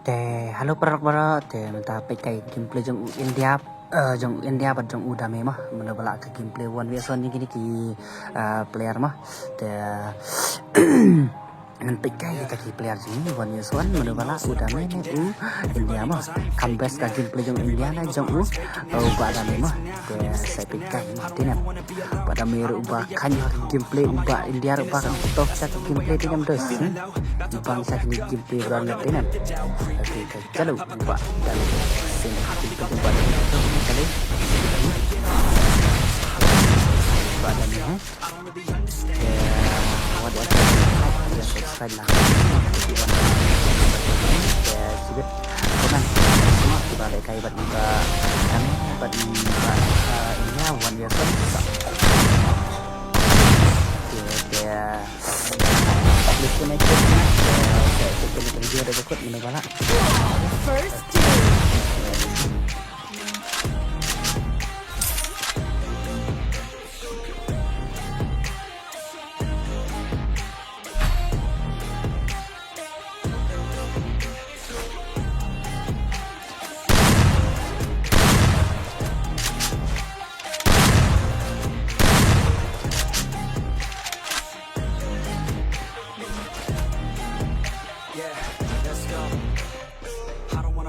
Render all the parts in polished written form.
Halo para minta pekai gameplay jong India bat jong udame mah mana bala ke gameplay one version ni kini ki player mah te ngan pekai kita ki player jing one version mana bala udame ne India mah kambes ka gameplay jong India na jong ba dame mah te saya pekai mah tinan pada mer uba kanyo gameplay uba India uba kan top sa gameplay tinam dos bang sa gameplay ran tinan okay chalo uba dalam sen kita uba chalo badan ni what else subscribe lah sibet kapan semua kita lekai bat muka kami bat muka ini one year kan dia disconnected saya cek video ada kod mana bala first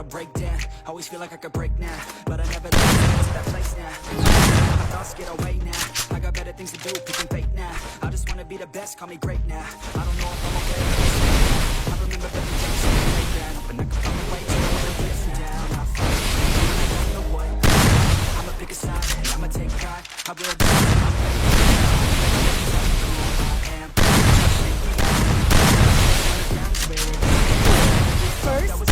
break down, always feel like I could break now, but I never let to that place now. My thoughts get away now, I got better things to do, picking fate now. I just wanna be the best, call me great now. I don't know if I'm okay. I remember every day so late down, hoping I could find a way to listen down. I don't know what, I'ma pick a side, I'ma take pride, I will do first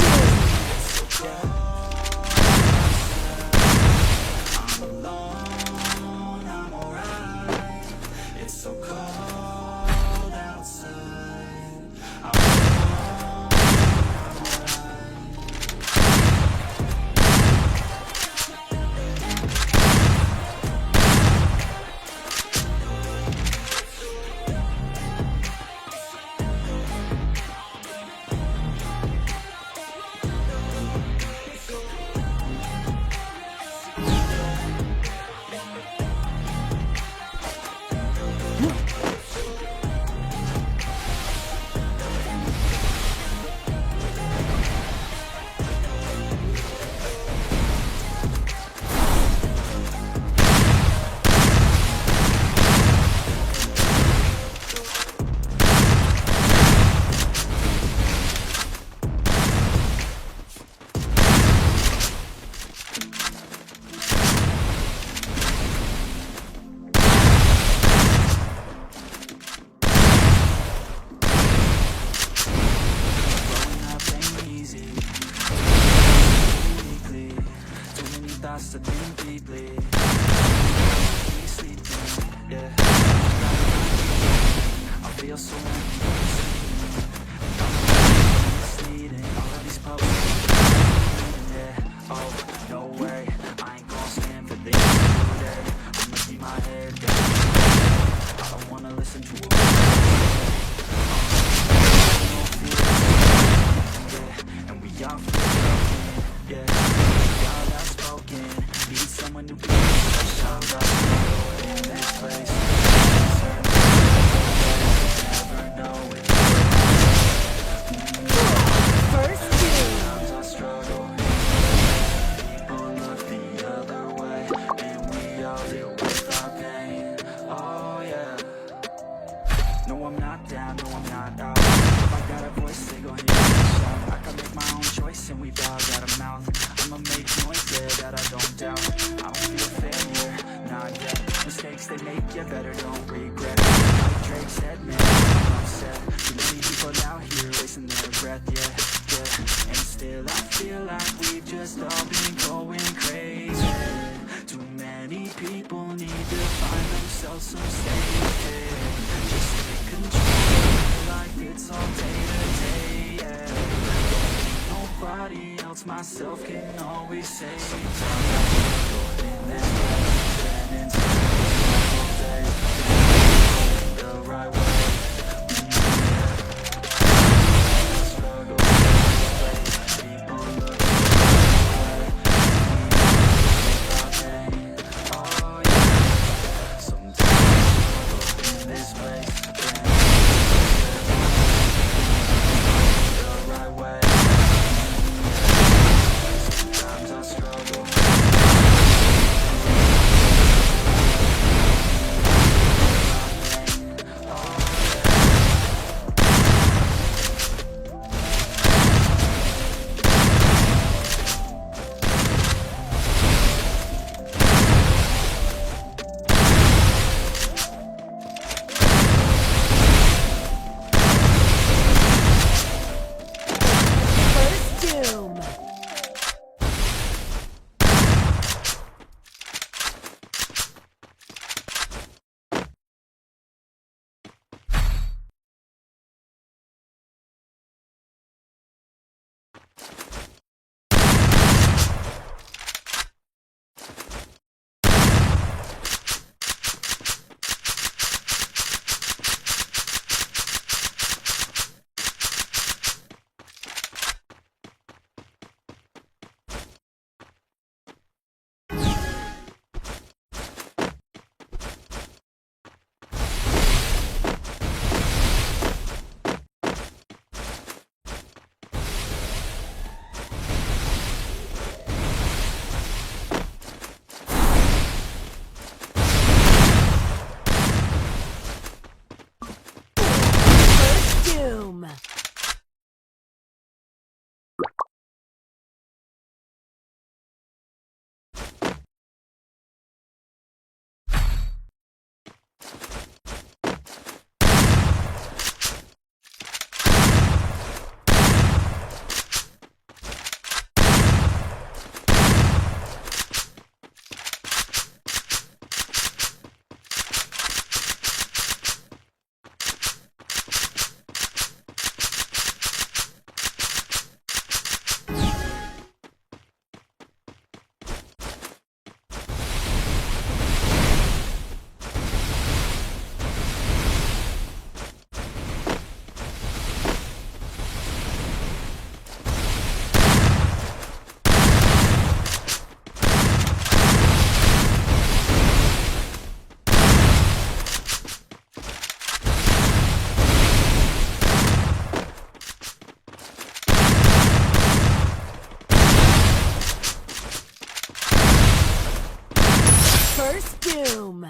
to think deeply, yeah. I feel so misleading, all of these public, yeah. Oh, no way, I ain't gon' stand for this today. I'ma keep my head down, I don't wanna listen to a yeah. And we all feel yeah. Need someone to be shine bright in this place. Never know it. First sometimes I struggle. People look the other way, and we all deal with our pain. Oh yeah. No, I'm not down. No, I'm not out. If I got a voice, they gon' hear me shout. I can make my own choice, and we've all got a mouth. I'ma make noise, yeah, that I don't doubt. I don't feel failure, not yet. Mistakes they make, you better don't regret. Like Drake said, man, I'm upset. Too many people out here wasting their breath, yeah. And still I feel like we've just all been going crazy. Too many people need to find themselves some safety. Just take control, like it's all day to day, yeah. Nobody else, myself can always say sometimes I go in this way, and the right way. Struggle, First Doom.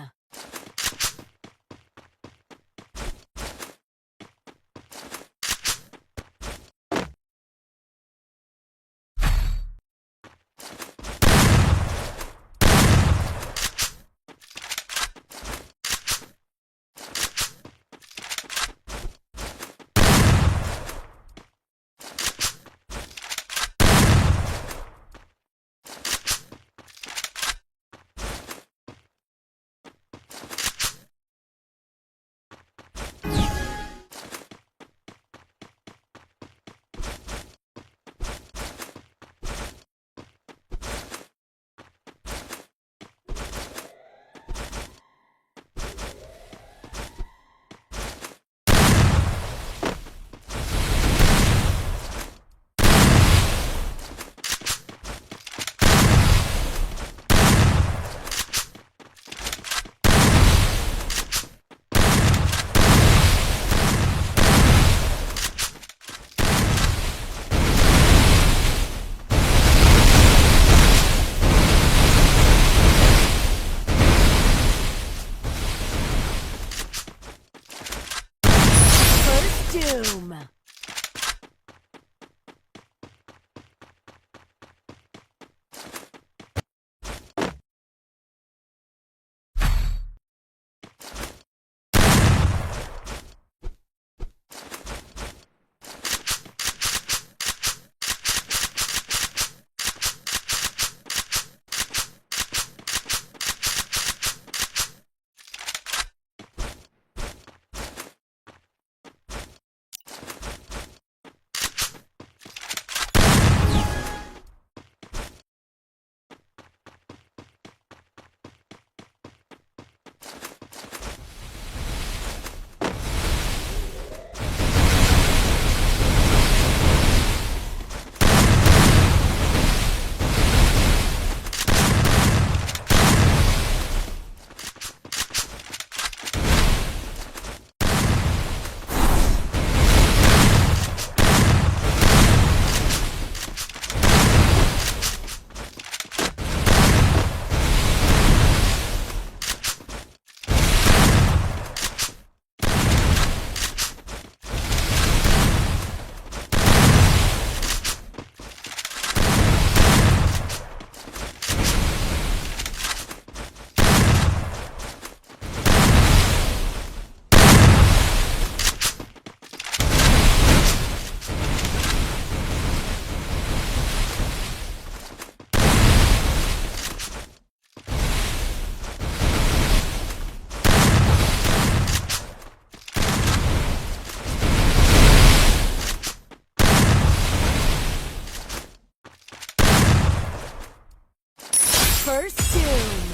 Doom. First Doom.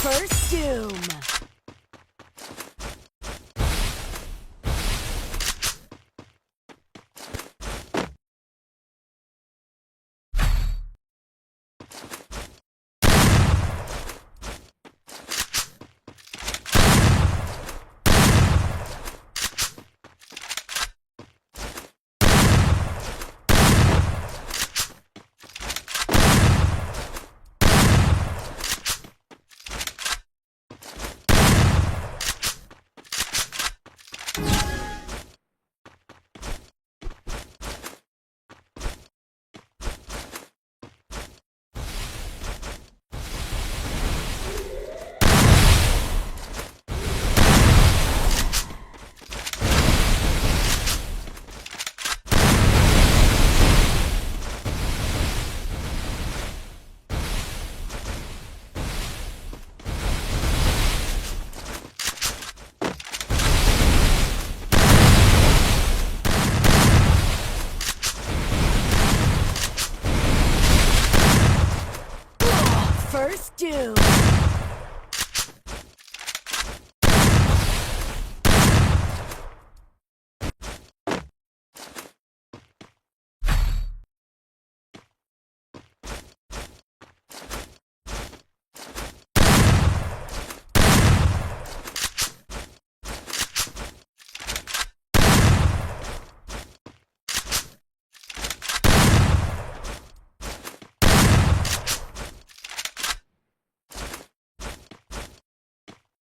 First Doom. First Doom.